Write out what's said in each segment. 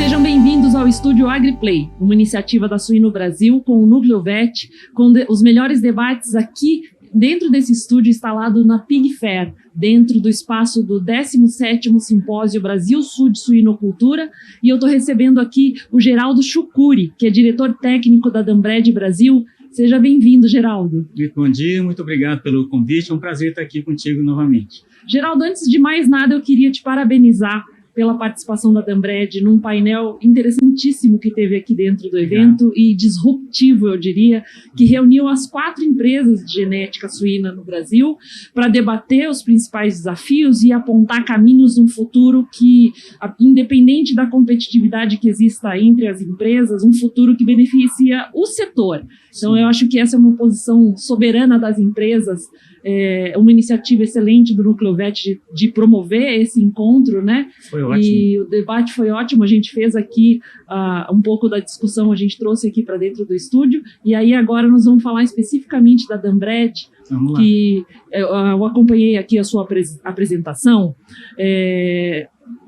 Sejam bem-vindos ao Estúdio AgriPlay, uma iniciativa da Suino Brasil com o Núcleo VET, com os melhores debates aqui dentro desse estúdio instalado na Pig Fair, dentro do espaço do 17º Simpósio Brasil Sul de Suinocultura, e eu estou recebendo aqui o Geraldo Chucuri, que é diretor técnico da Dambred Brasil. Seja bem-vindo, Geraldo. Muito bom dia, muito obrigado pelo convite, é um prazer estar aqui contigo novamente. Geraldo, antes de mais nada, eu queria te parabenizar pela participação da Dambred num painel interessantíssimo que teve aqui dentro do evento e disruptivo, eu diria, que reuniu as 4 empresas de genética suína no Brasil para debater os principais desafios e apontar caminhos no futuro que, independente da competitividade que exista entre as empresas, um futuro que beneficia o setor. Então, eu acho que essa é uma posição soberana das empresas, uma iniciativa excelente do Núcleo VET de promover esse encontro, né? Foi ótimo. E o debate foi ótimo, a gente fez aqui um pouco da discussão, a gente trouxe aqui para dentro do estúdio, e aí agora nós vamos falar especificamente da Dambred, que eu acompanhei aqui a sua apresentação,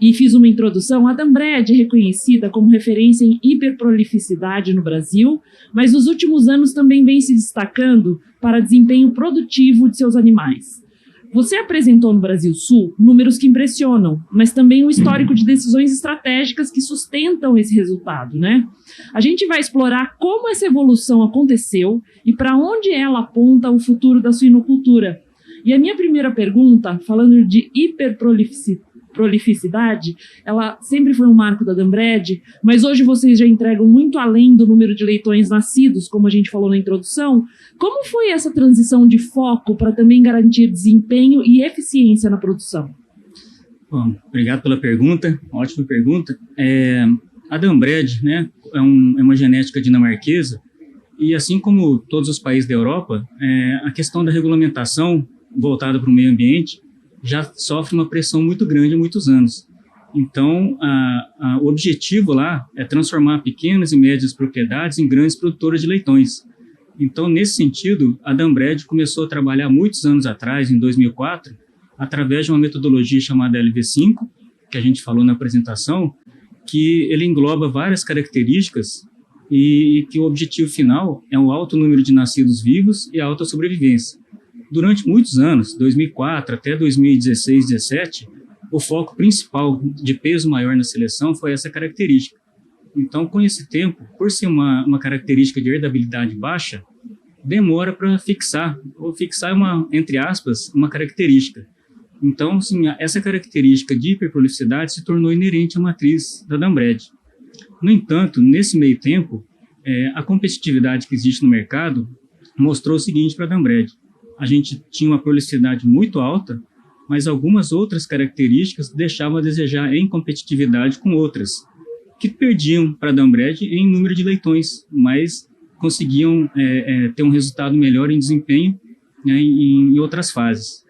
e fiz uma introdução. A Dambred é reconhecida como referência em hiperprolificidade no Brasil, mas nos últimos anos também vem se destacando para desempenho produtivo de seus animais. Você apresentou no Brasil Sul números que impressionam, mas também um histórico de decisões estratégicas que sustentam esse resultado, né? A gente vai explorar como essa evolução aconteceu e para onde ela aponta o futuro da suinocultura. E a minha primeira pergunta, falando de hiperprolificidade, ela sempre foi um marco da Dambred, mas hoje vocês já entregam muito além do número de leitões nascidos, como a gente falou na introdução. Como foi essa transição de foco para também garantir desempenho e eficiência na produção? Bom, obrigado pela pergunta, ótima pergunta. A Dambred, né, é uma genética dinamarquesa, e assim como todos os países da Europa, a questão da regulamentação voltada para o meio ambiente já sofre uma pressão muito grande há muitos anos. Então, o objetivo lá é transformar pequenas e médias propriedades em grandes produtoras de leitões. Então, nesse sentido, a Dambred começou a trabalhar muitos anos atrás, em 2004, através de uma metodologia chamada LV5, que a gente falou na apresentação, que ele engloba várias características e que o objetivo final é um alto número de nascidos vivos e alta sobrevivência. Durante muitos anos, 2004 até 2016, 2017, o foco principal de peso maior na seleção foi essa característica. Então, com esse tempo, por ser uma característica de herdabilidade baixa, demora para fixar, ou fixar entre aspas, uma característica. Então, assim, essa característica de hiperprolificidade se tornou inerente à matriz da Dambred. No entanto, nesse meio tempo, a competitividade que existe no mercado mostrou o seguinte para a Dambred: a gente tinha uma prolificidade muito alta, mas algumas outras características deixavam a desejar em competitividade com outras, que perdiam para a Dambred em número de leitões, mas conseguiam ter um resultado melhor em desempenho, né, em outras fases.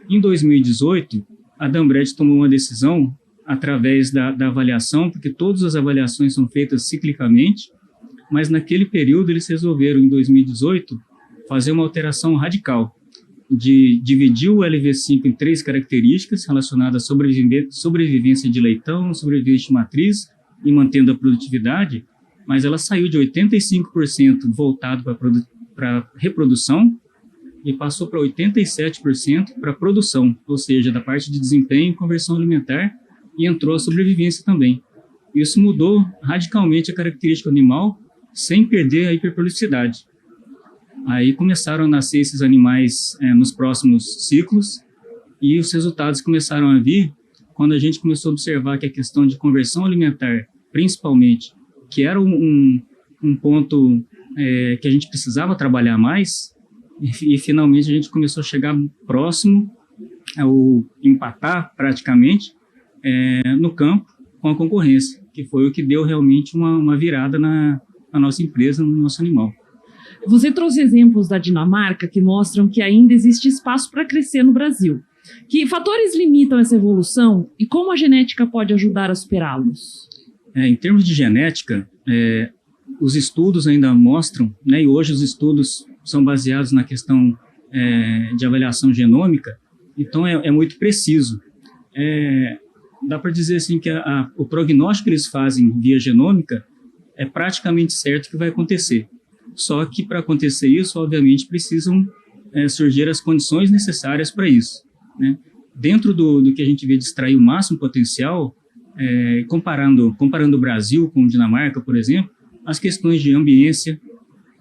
Em 2018, a Dambred tomou uma decisão através da avaliação, porque todas as avaliações são feitas ciclicamente, mas naquele período eles resolveram, em 2018, fazer uma alteração radical, de dividir o LV5 em 3 características relacionadas à sobrevivência de leitão, sobrevivência de matriz e mantendo a produtividade, mas ela saiu de 85% voltado para reprodução e passou para 87% para produção, ou seja, da parte de desempenho e conversão alimentar, e entrou a sobrevivência também. Isso mudou radicalmente a característica animal sem perder a hiperprolificidade. Aí começaram a nascer esses animais nos próximos ciclos e os resultados começaram a vir quando a gente começou a observar que a questão de conversão alimentar, principalmente, que era um ponto que a gente precisava trabalhar mais, e finalmente a gente começou a chegar próximo, ao empatar praticamente, no campo com a concorrência, que foi o que deu realmente uma virada na nossa empresa, no nosso animal. Você trouxe exemplos da Dinamarca que mostram que ainda existe espaço para crescer no Brasil. Que fatores limitam essa evolução e como a genética pode ajudar a superá-los? Em termos de genética, os estudos ainda mostram, né, e hoje os estudos são baseados na questão de avaliação genômica, então é muito preciso. dá para dizer assim que o prognóstico que eles fazem via genômica é praticamente certo que vai acontecer. Só que para acontecer isso, obviamente, precisam surgir as condições necessárias para isso, né? Dentro do que a gente vê de extrair o máximo potencial, comparando o Brasil com Dinamarca, por exemplo, as questões de ambiência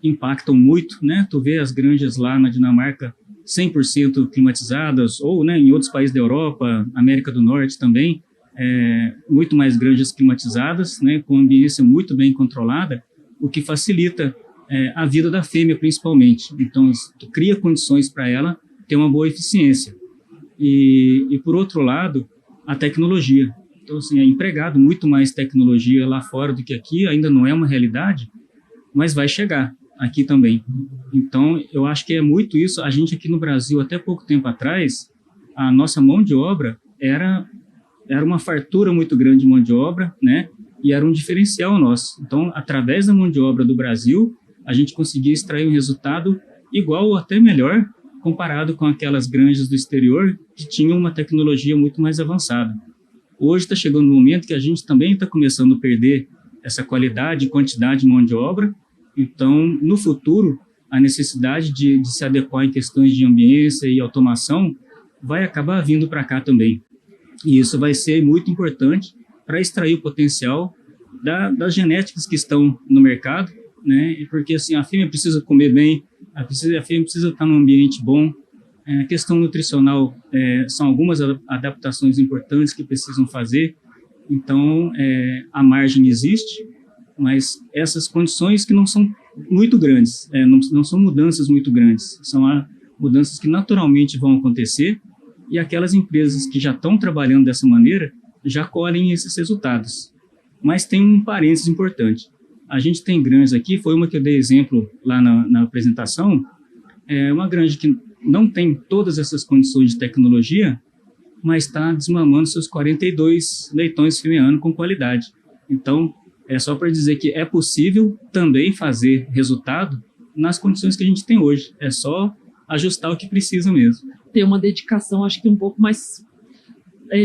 impactam muito, né? Tu vê as granjas lá na Dinamarca 100% climatizadas, ou, né, em outros países da Europa, América do Norte também, muito mais granjas climatizadas, né, com ambiência muito bem controlada, o que facilita a vida da fêmea, principalmente. Então, tu cria condições para ela ter uma boa eficiência. E, por outro lado, a tecnologia. Então, assim, é empregado muito mais tecnologia lá fora do que aqui, ainda não é uma realidade, mas vai chegar aqui também. Então, eu acho que é muito isso. A gente aqui no Brasil, até pouco tempo atrás, a nossa mão de obra era uma fartura muito grande de mão de obra, né? E era um diferencial nosso. Então, através da mão de obra do Brasil, a gente conseguia extrair um resultado igual ou até melhor comparado com aquelas granjas do exterior que tinham uma tecnologia muito mais avançada. Hoje está chegando um momento que a gente também está começando a perder essa qualidade e quantidade de mão de obra. Então, no futuro, a necessidade de se adequar em questões de ambiência e automação vai acabar vindo para cá também. E isso vai ser muito importante para extrair o potencial das genéticas que estão no mercado, né? Porque assim, a fêmea precisa comer bem, a fêmea precisa estar num ambiente bom. A questão nutricional são algumas adaptações importantes que precisam fazer. Então, a margem existe, mas essas condições que não são muito grandes, não são mudanças muito grandes, são mudanças que naturalmente vão acontecer, e aquelas empresas que já estão trabalhando dessa maneira já colhem esses resultados. Mas tem um parênteses importante. A gente tem granjas aqui, foi uma que eu dei exemplo lá na apresentação, uma granja que não tem todas essas condições de tecnologia, mas está desmamando seus 42 leitões fêmea-ano com qualidade. Então, é só para dizer que é possível também fazer resultado nas condições que a gente tem hoje. É só ajustar o que precisa mesmo. Ter uma dedicação, acho que um pouco mais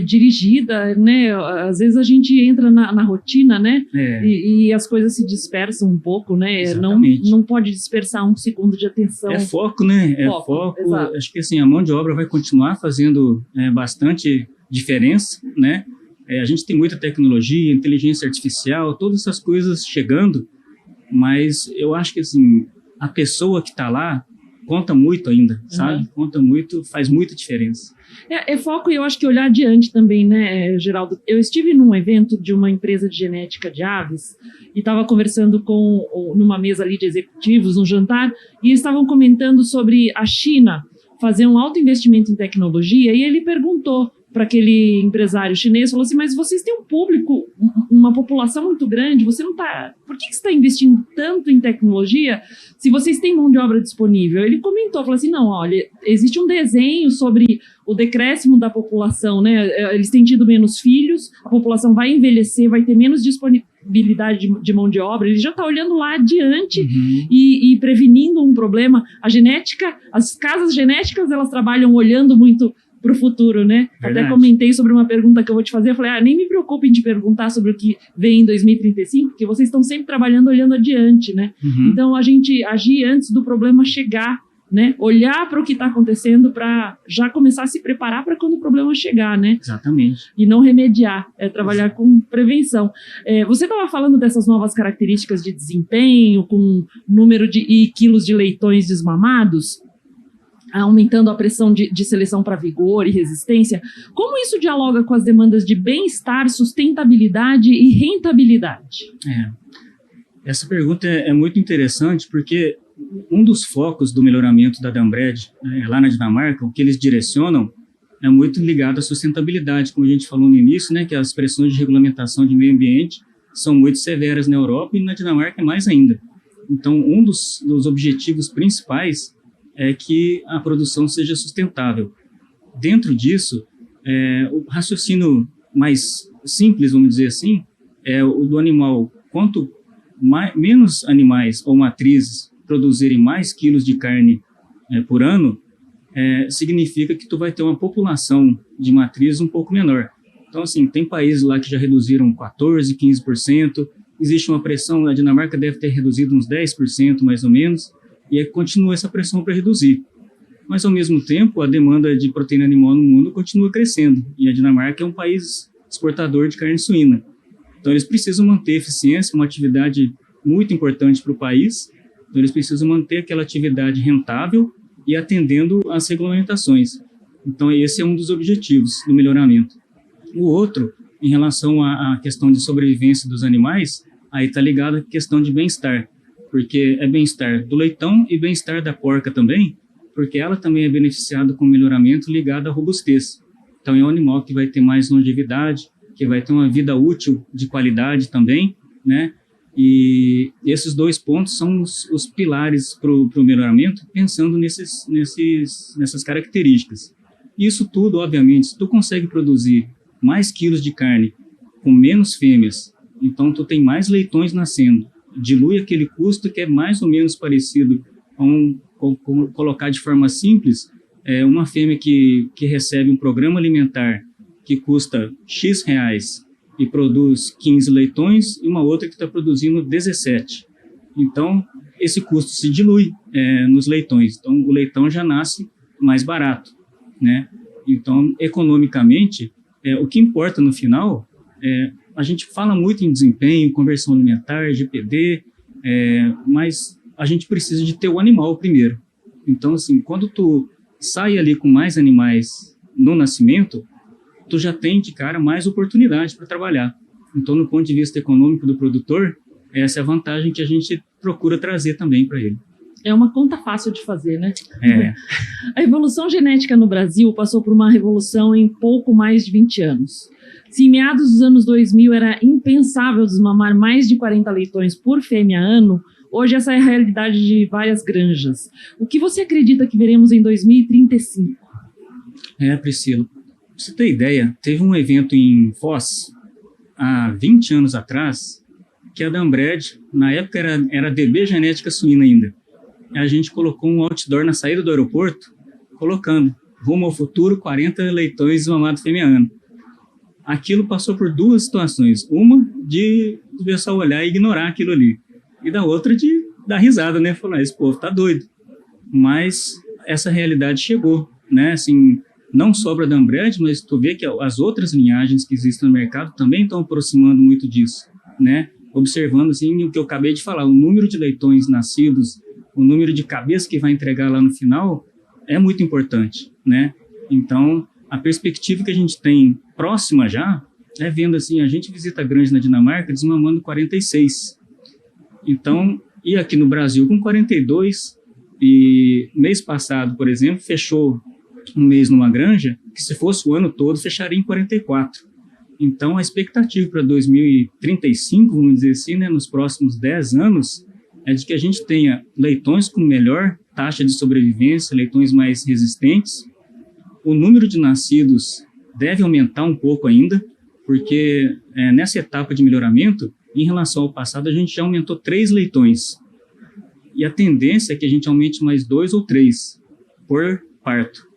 dirigida, né? Às vezes a gente entra na rotina, né? E as coisas se dispersam um pouco, né? Não pode dispersar um segundo de atenção. É foco, né? Foco. Acho que assim, a mão de obra vai continuar fazendo bastante diferença, né? A gente tem muita tecnologia, inteligência artificial, todas essas coisas chegando, mas eu acho que assim, a pessoa que está lá conta muito ainda, sabe? Conta muito, faz muita diferença. É foco, e eu acho que olhar adiante também, né, Geraldo? Eu estive num evento de uma empresa de genética de aves e estava conversando numa mesa ali de executivos, um jantar, e eles estavam comentando sobre a China fazer um alto investimento em tecnologia, e ele perguntou para aquele empresário chinês, falou assim, mas vocês têm um público, uma população muito grande, você não está... Por que você está investindo tanto em tecnologia se vocês têm mão de obra disponível? Ele comentou, falou assim, não, olha, existe um desenho sobre o decréscimo da população, né? Eles têm tido menos filhos, a população vai envelhecer, vai ter menos disponibilidade de mão de obra, ele já está olhando lá adiante e prevenindo um problema. A genética, as casas genéticas, elas trabalham olhando muito para o futuro, né? Verdade. Até comentei sobre uma pergunta que eu vou te fazer, eu falei, nem me preocupem de perguntar sobre o que vem em 2035, porque vocês estão sempre trabalhando olhando adiante, né? Então, a gente agir antes do problema chegar, né? Olhar para o que está acontecendo para já começar a se preparar para quando o problema chegar, né? Exatamente. E não remediar, trabalhar com prevenção. Você estava falando dessas novas características de desempenho, com número e quilos de leitões desmamados, aumentando a pressão de seleção para vigor e resistência. Como isso dialoga com as demandas de bem-estar, sustentabilidade e rentabilidade? Essa pergunta é muito interessante porque um dos focos do melhoramento da Dambred, lá na Dinamarca, o que eles direcionam é muito ligado à sustentabilidade, como a gente falou no início, né, que as pressões de regulamentação de meio ambiente são muito severas na Europa e na Dinamarca mais ainda. Então, um dos objetivos principais é que a produção seja sustentável. Dentro disso, o raciocínio mais simples, vamos dizer assim, é o do animal. Quanto menos animais ou matrizes produzirem mais quilos de carne por ano, significa que tu vai ter uma população de matrizes um pouco menor. Então, assim, tem países lá que já reduziram 14%, 15%, existe uma pressão, a Dinamarca deve ter reduzido uns 10% mais ou menos, e aí continua essa pressão para reduzir. Mas, ao mesmo tempo, a demanda de proteína animal no mundo continua crescendo, e a Dinamarca é um país exportador de carne suína. Então, eles precisam manter eficiência, uma atividade muito importante para o país, então eles precisam manter aquela atividade rentável e atendendo às regulamentações. Então, esse é um dos objetivos do melhoramento. O outro, em relação à questão de sobrevivência dos animais, aí está ligado à questão de bem-estar, porque é bem-estar do leitão e bem-estar da porca também, porque ela também é beneficiada com melhoramento ligado à robustez. Então, é um animal que vai ter mais longevidade, que vai ter uma vida útil de qualidade também, né? E esses dois pontos são os pilares para o melhoramento, pensando nessas características. Isso tudo, obviamente, se tu consegue produzir mais quilos de carne com menos fêmeas, então tu tem mais leitões nascendo, dilui aquele custo que é mais ou menos parecido colocar de forma simples, uma fêmea que recebe um programa alimentar que custa X reais e produz 15 leitões, e uma outra que está produzindo 17. Então, esse custo se dilui nos leitões. Então, o leitão já nasce mais barato, né? Então, economicamente, o que importa no final, a gente fala muito em desempenho, conversão alimentar, GPD, mas a gente precisa de ter o animal primeiro. Então, assim, quando tu sai ali com mais animais no nascimento, tu já tem de cara mais oportunidade para trabalhar. Então, no ponto de vista econômico do produtor, essa é a vantagem que a gente procura trazer também para ele. É uma conta fácil de fazer, né? A evolução genética no Brasil passou por uma revolução em pouco mais de 20 anos. Se em meados dos anos 2000 era impensável desmamar mais de 40 leitões por fêmea ano, hoje essa é a realidade de várias granjas. O que você acredita que veremos em 2035? Priscila, pra você ter ideia, teve um evento em Foz, há 20 anos atrás, que a Dambred, na época era DB Genética Suína ainda. A gente colocou um outdoor na saída do aeroporto, colocando, rumo ao futuro, 40 leitões desmamados fêmea ano. Aquilo passou por duas situações. Uma, de o pessoal olhar e ignorar aquilo ali. E da outra, de dar risada, né? Falar, esse povo tá doido. Mas essa realidade chegou, né? Assim, não só para a Dambred, mas tu vê que as outras linhagens que existem no mercado também estão aproximando muito disso, né? Observando, assim, o que eu acabei de falar, o número de leitões nascidos, o número de cabeças que vai entregar lá no final é muito importante, né? Então, a perspectiva que a gente tem próxima já é vendo assim, a gente visita a granja na Dinamarca desmamando 46. Então, e aqui no Brasil com 42, e mês passado, por exemplo, fechou um mês numa granja que se fosse o ano todo fecharia em 44. Então, a expectativa para 2035, vamos dizer assim, né, nos próximos 10 anos, é de que a gente tenha leitões com melhor taxa de sobrevivência, leitões mais resistentes. O número de nascidos deve aumentar um pouco ainda, porque nessa etapa de melhoramento, em relação ao passado, a gente já aumentou 3 leitões. E a tendência é que a gente aumente mais 2 ou 3 por parto.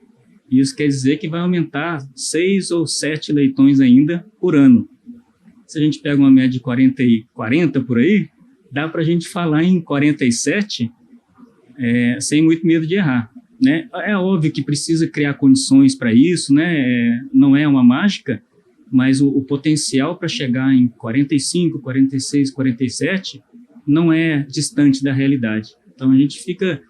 Isso quer dizer que vai aumentar 6 ou 7 leitões ainda por ano. Se a gente pega uma média de 40 por aí, dá para a gente falar em 47 sem muito medo de errar, né? É óbvio que precisa criar condições para isso, né? Não é uma mágica, mas o potencial para chegar em 45, 46, 47 não é distante da realidade. Então a gente fica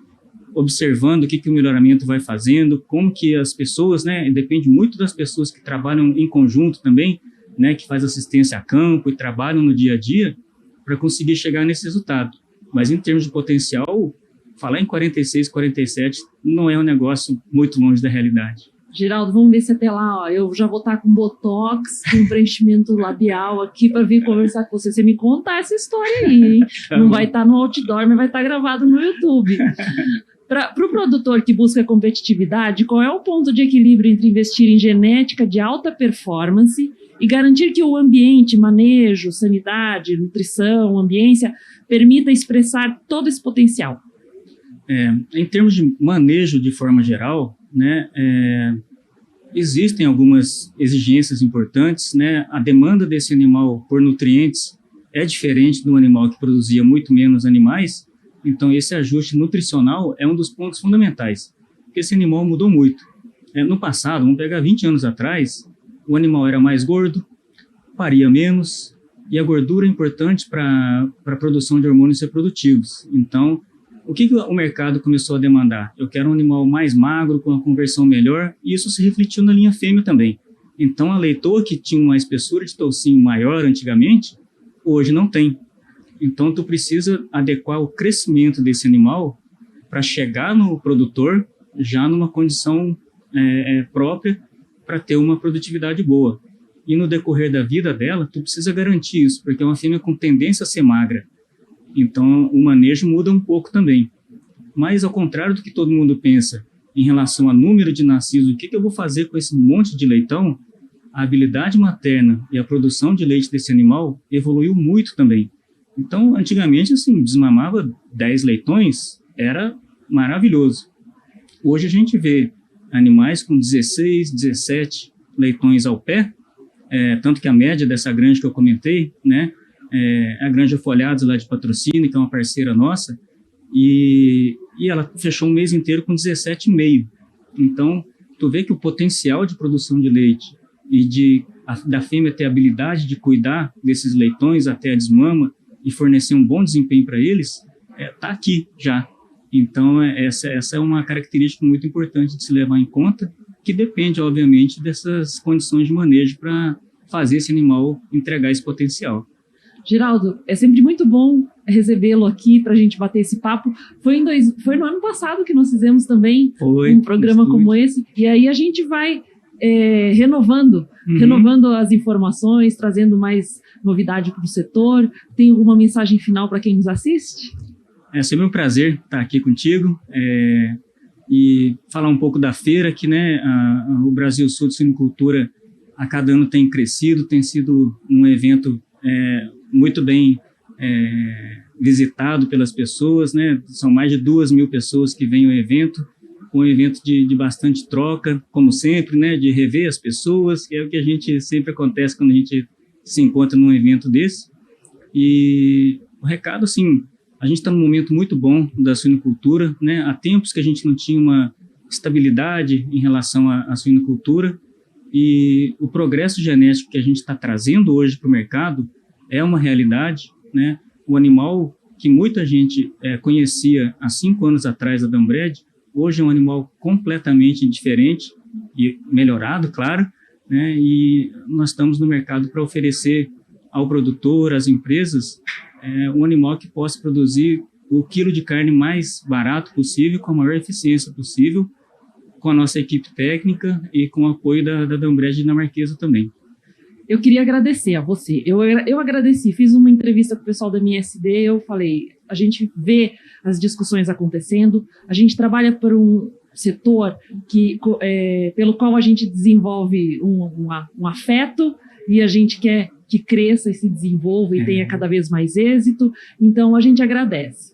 observando o que o melhoramento vai fazendo, como que as pessoas, né? Depende muito das pessoas que trabalham em conjunto também, né? Que faz assistência a campo e trabalham no dia a dia para conseguir chegar nesse resultado. Mas em termos de potencial, falar em 46, 47 não é um negócio muito longe da realidade. Geraldo, vamos ver se até lá, ó, eu já vou estar com botox, com preenchimento labial aqui para vir conversar com você. Você me conta essa história aí, hein? Não vai estar no outdoor, mas vai estar gravado no YouTube. Para o produtor que busca competitividade, qual é o ponto de equilíbrio entre investir em genética de alta performance e garantir que o ambiente, manejo, sanidade, nutrição, ambiência, permita expressar todo esse potencial? Em termos de manejo de forma geral, né, existem algumas exigências importantes, né? A demanda desse animal por nutrientes é diferente do animal que produzia muito menos animais, então esse ajuste nutricional é um dos pontos fundamentais, porque esse animal mudou muito. No passado, vamos pegar 20 anos atrás, o animal era mais gordo, paria menos, e a gordura é importante para a produção de hormônios reprodutivos. Então, o que o mercado começou a demandar? Eu quero um animal mais magro, com uma conversão melhor, e isso se refletiu na linha fêmea também. Então, a leitoa que tinha uma espessura de toucinho maior antigamente, hoje não tem. Então, tu precisa adequar o crescimento desse animal para chegar no produtor já numa condição própria para ter uma produtividade boa. E no decorrer da vida dela, tu precisa garantir isso, porque é uma fêmea com tendência a ser magra. Então, o manejo muda um pouco também. Mas, ao contrário do que todo mundo pensa em relação ao número de nascidos, o que eu vou fazer com esse monte de leitão, a habilidade materna e a produção de leite desse animal evoluiu muito também. Então, antigamente, assim, desmamava 10 leitões, era maravilhoso. Hoje a gente vê animais com 16, 17 leitões ao pé, tanto que a média dessa granja que eu comentei, né, a Granja Folhados lá de Patrocínio, que é uma parceira nossa, e ela fechou um mês inteiro com 17,5. Então, tu vê que o potencial de produção de leite e da fêmea ter a habilidade de cuidar desses leitões até a desmama e fornecer um bom desempenho para eles, tá aqui já. Então, essa é uma característica muito importante de se levar em conta, que depende, obviamente, dessas condições de manejo para fazer esse animal entregar esse potencial. Geraldo, é sempre muito bom recebê-lo aqui para a gente bater esse papo. Foi no ano passado que nós fizemos também um programa como esse, e aí a gente vai renovando as informações, trazendo mais novidade para o setor. Tem alguma mensagem final para quem nos assiste? É sempre um prazer estar aqui contigo e falar um pouco da feira, que né, o Brasil Sul de Suinocultura a cada ano tem crescido, tem sido um evento muito bem visitado pelas pessoas, né? São mais de 2.000 pessoas que vêm ao evento, um evento de bastante troca, como sempre, né? De rever as pessoas, que é o que a gente sempre acontece quando a gente se encontra num evento desse. E o recado, assim, a gente está num momento muito bom da suinocultura, né? Há tempos que a gente não tinha uma estabilidade em relação à suinocultura, e o progresso genético que a gente está trazendo hoje para o mercado é uma realidade, né? O animal que muita gente conhecia há 5 anos atrás, a Dambred, hoje é um animal completamente diferente e melhorado, claro, né? E nós estamos no mercado para oferecer ao produtor, às empresas, um animal que possa produzir o quilo de carne mais barato possível, com a maior eficiência possível, com a nossa equipe técnica e com o apoio da Dambred dinamarquesa também. Eu queria agradecer a você. Eu agradeci, fiz uma entrevista com o pessoal da MSD, eu falei, a gente vê as discussões acontecendo, a gente trabalha por um setor pelo qual a gente desenvolve um afeto, e a gente quer que cresça e se desenvolva e tenha cada vez mais êxito, então a gente agradece.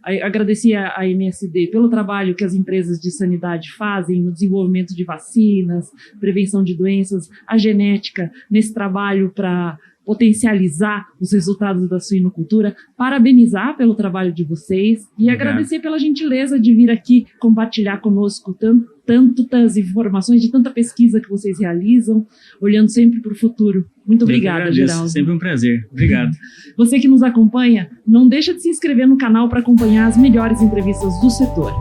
Agradeci a MSD pelo trabalho que as empresas de sanidade fazem no desenvolvimento de vacinas, prevenção de doenças, a genética, nesse trabalho para potencializar os resultados da suinocultura, parabenizar pelo trabalho de vocês e agradecer pela gentileza de vir aqui compartilhar conosco tantas informações, de tanta pesquisa que vocês realizam, olhando sempre para o futuro. Muito obrigada, Geraldo. Sempre um prazer. Obrigado. Você que nos acompanha, não deixa de se inscrever no canal para acompanhar as melhores entrevistas do setor.